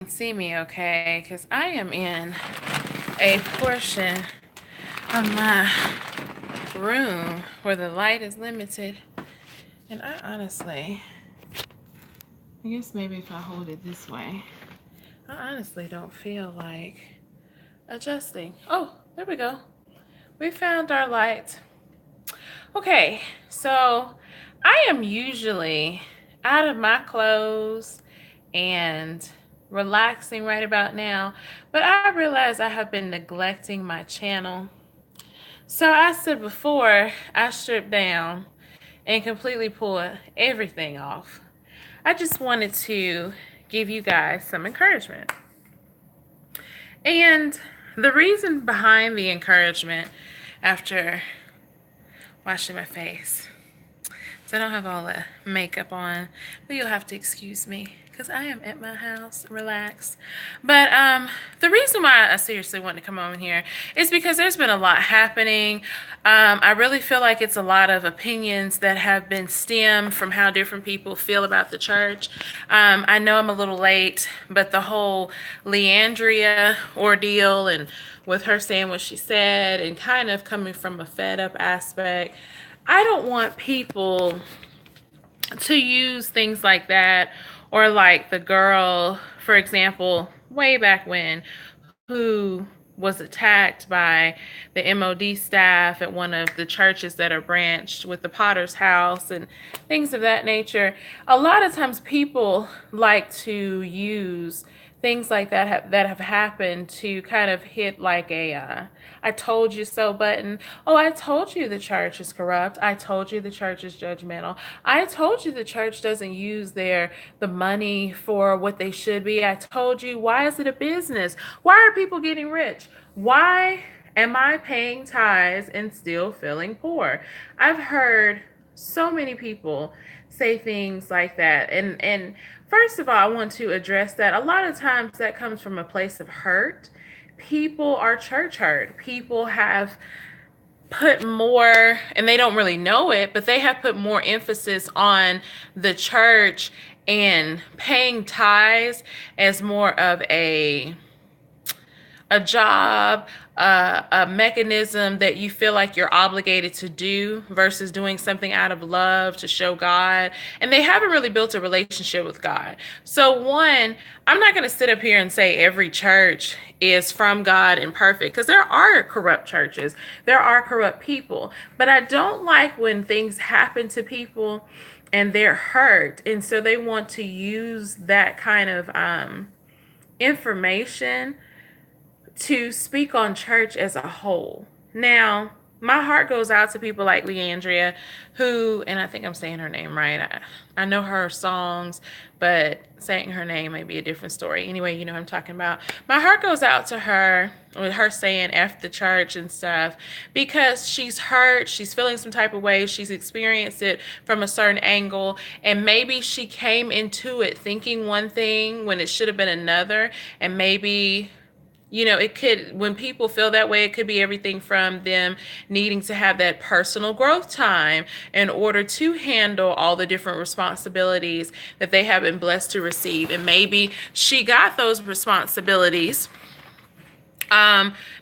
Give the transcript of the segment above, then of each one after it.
See me okay, because I am in a portion of my room where the light is limited. And I guess maybe if I hold it this way, I honestly don't feel like adjusting. Oh, there we go. We found our light. Okay, so I am usually out of my clothes and relaxing right about now, but I realize I have been neglecting my channel. So I said before I strip down and completely pull everything off, I just wanted to give you guys some encouragement. And the reason behind the encouragement after washing my face, so I don't have all the makeup on, but you'll have to excuse me because I am at my house, relaxed. But the reason why I seriously want to come on here is because there's been a lot happening. I really feel like it's a lot of opinions that have been stemmed from how different people feel about the church. I know I'm a little late, but the whole Leandria ordeal and with her saying what she said and kind of coming from a fed up aspect, I don't want people to use things like that, or like the girl, for example, way back when, who was attacked by the MOD staff at one of the churches that are branched with the Potter's House and things of that nature. A lot of times people like to use things like that have happened to kind of hit like a I told you so button. Oh, I told you the church is corrupt. I told you the church is judgmental. I told you the church doesn't use the money for what they should be. I told you, why is it a business? Why are people getting rich? Why am I paying tithes and still feeling poor? I've heard so many people say things like that. And first of all, I want to address that. A lot of times that comes from a place of hurt. People are church hurt. People have put more, and they don't really know it, but they have put more emphasis on the church and paying tithes as more of a job, a mechanism that you feel like you're obligated to do versus doing something out of love to show God. And they haven't really built a relationship with God. So, one, I'm not going to sit up here and say every church is from God and perfect, because there are corrupt churches, there are corrupt people. But I don't like when things happen to people and they're hurt. And so they want to use that kind of information to speak on church as a whole. Now, my heart goes out to people like Leandria, who, and I think I'm saying her name right. I know her songs, but saying her name may be a different story. Anyway, you know what I'm talking about. My heart goes out to her with her saying F the church and stuff, because she's hurt, she's feeling some type of way, she's experienced it from a certain angle, and maybe she came into it thinking one thing when it should have been another, and maybe it could, when people feel that way, it could be everything from them needing to have that personal growth time in order to handle all the different responsibilities that they have been blessed to receive. And maybe she got those responsibilities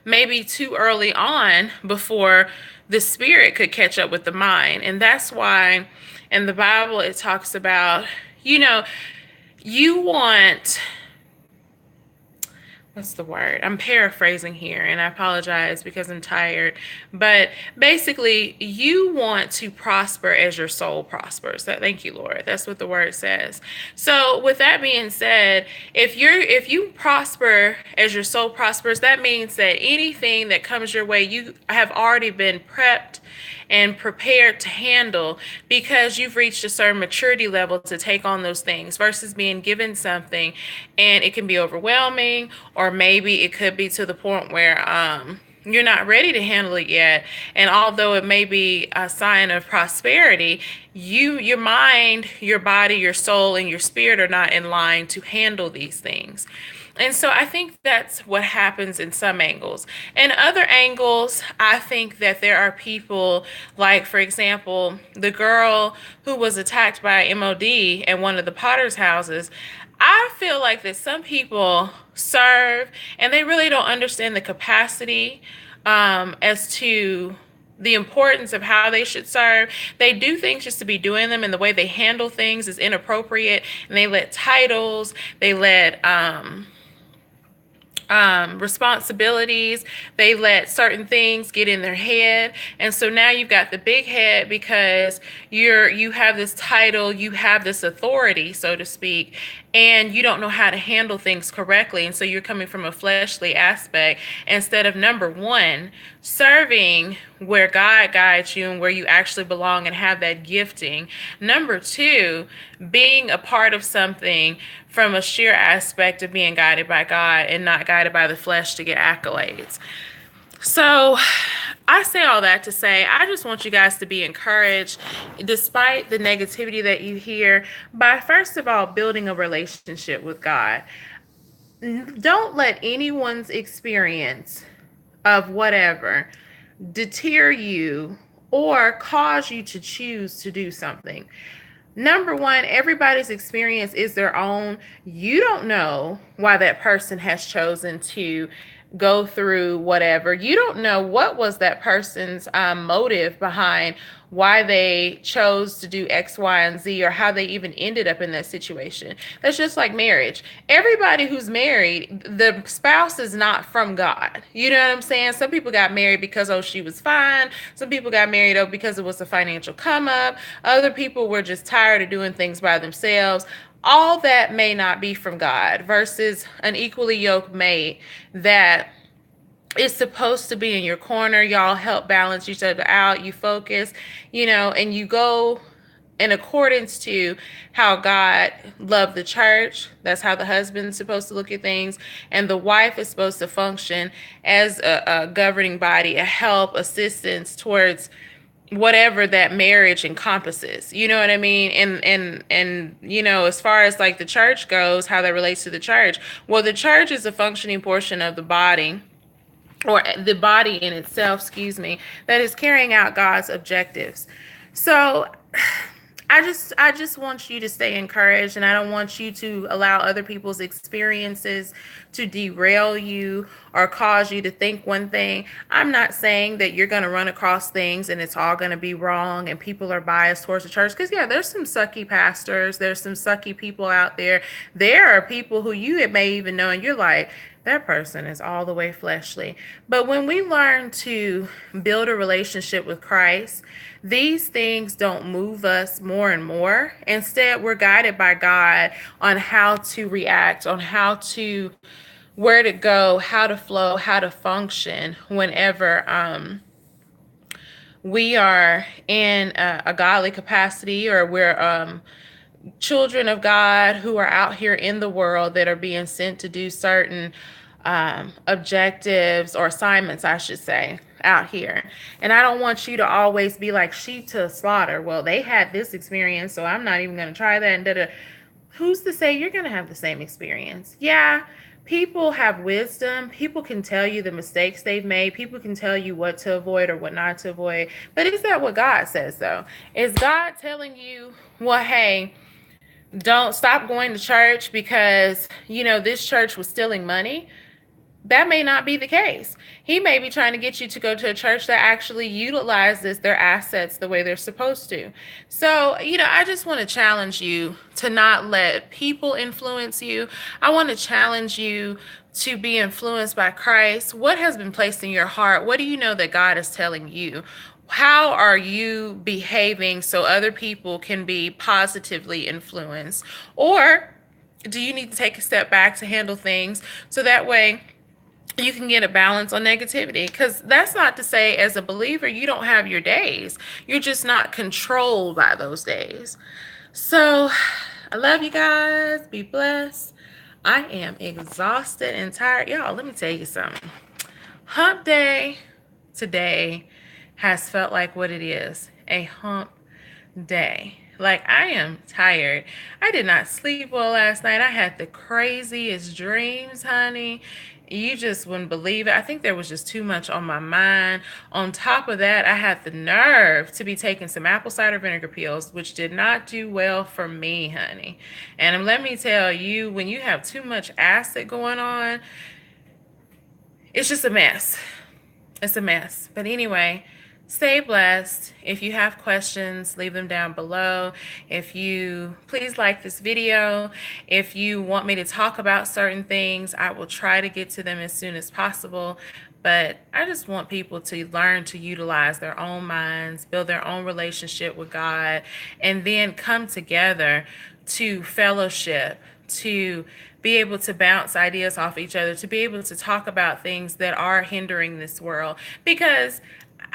maybe too early on before the spirit could catch up with the mind. And that's why in the Bible it talks about, you want, what's the word? I'm paraphrasing here and I apologize because I'm tired. But basically, you want to prosper as your soul prospers. Thank you, Lord. That's what the word says. So with that being said, if you prosper as your soul prospers, that means that anything that comes your way, you have already been prepped and prepared to handle, because you've reached a certain maturity level to take on those things, versus being given something and it can be overwhelming, or maybe it could be to the point where you're not ready to handle it yet. And although it may be a sign of prosperity, your mind, your body, your soul, and your spirit are not in line to handle these things. And so I think that's what happens in some angles. In other angles, I think that there are people like, for example, the girl who was attacked by MOD at one of the Potter's houses. I feel like that some people serve and they really don't understand the capacity as to the importance of how they should serve. They do things just to be doing them, and the way they handle things is inappropriate. And they let titles, they let responsibilities, they let certain things get in their head, and so now you've got the big head because you have this title, you have this authority, so to speak, and you don't know how to handle things correctly, and so you're coming from a fleshly aspect instead of, number one, serving where God guides you and where you actually belong and have that gifting. Number two, being a part of something from a sheer aspect of being guided by God and not guided by the flesh to get accolades. So I say all that to say, I just want you guys to be encouraged, despite the negativity that you hear, by first of all, building a relationship with God. Don't let anyone's experience of whatever deter you or cause you to choose to do something. Number one, everybody's experience is their own. You don't know why that person has chosen to go through whatever. You don't know what was that person's motive behind why they chose to do X, Y, and Z, or how they even ended up in that situation. That's just like marriage. Everybody who's married, the spouse is not from God. You know what I'm saying? Some people got married because, oh, she was fine. Some people got married, oh, because it was a financial come up. Other people were just tired of doing things by themselves. All that may not be from God, versus an equally yoked mate that is supposed to be in your corner. Y'all help balance each other out. You focus, and you go in accordance to how God loved the church. That's how the husband's supposed to look at things. And the wife is supposed to function as a governing body, a help, assistance towards whatever that marriage encompasses. You know what I mean? And as far as like the church goes, how that relates to the church. Well, the church is a functioning portion of the body, or the body in itself, that is carrying out God's objectives. So I just want you to stay encouraged, and I don't want you to allow other people's experiences to derail you or cause you to think one thing. I'm not saying that you're going to run across things and it's all going to be wrong and people are biased towards the church, because there's some sucky pastors, there's some sucky people out there. There are people who you may even know and you're like, that person is all the way fleshly. But when we learn to build a relationship with Christ, these things don't move us more and more. Instead, we're guided by God on how to react, on where to go, how to flow, how to function whenever we are in a godly capacity, or we're children of God who are out here in the world that are being sent to do certain objectives or assignments, I should say, out here. And I don't want you to always be like sheep to slaughter. Well, they had this experience, so I'm not even going to try that. And da-da. Who's to say you're going to have the same experience? Yeah, people have wisdom. People can tell you the mistakes they've made. People can tell you what to avoid or what not to avoid. But is that what God says, though? Is God telling you, well, hey, don't stop going to church because, this church was stealing money? That may not be the case. He may be trying to get you to go to a church that actually utilizes their assets the way they're supposed to. So, I just want to challenge you to not let people influence you. I want to challenge you to be influenced by Christ. What has been placed in your heart? What do you know that God is telling you? How are you behaving so other people can be positively influenced? Or do you need to take a step back to handle things so that way you can get a balance on negativity? Because that's not to say as a believer you don't have your days. You're just not controlled by those days. So I love you guys. Be blessed. I am exhausted and tired. Y'all, let me tell you something. Hump day today has felt like what it is, a hump day. Like, I am tired. I did not sleep well last night. I had the craziest dreams, honey. You just wouldn't believe it. I think there was just too much on my mind. On top of that, I had the nerve to be taking some apple cider vinegar pills, which did not do well for me, honey. And let me tell you, when you have too much acid going on, it's just a mess. It's a mess. But anyway, stay blessed. If you have questions, leave them down below. If you please like this video. If you want me to talk about certain things, I will try to get to them as soon as possible. But I just want people to learn to utilize their own minds, build their own relationship with God, and then come together to fellowship, to be able to bounce ideas off each other, to be able to talk about things that are hindering this world. Because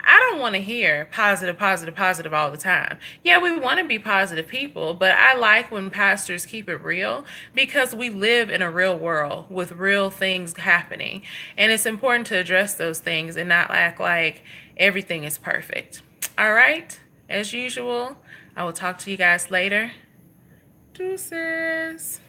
I don't want to hear positive, positive, positive all the time. Yeah, we want to be positive people, but I like when pastors keep it real because we live in a real world with real things happening. And it's important to address those things and not act like everything is perfect. All right, as usual, I will talk to you guys later. Deuces.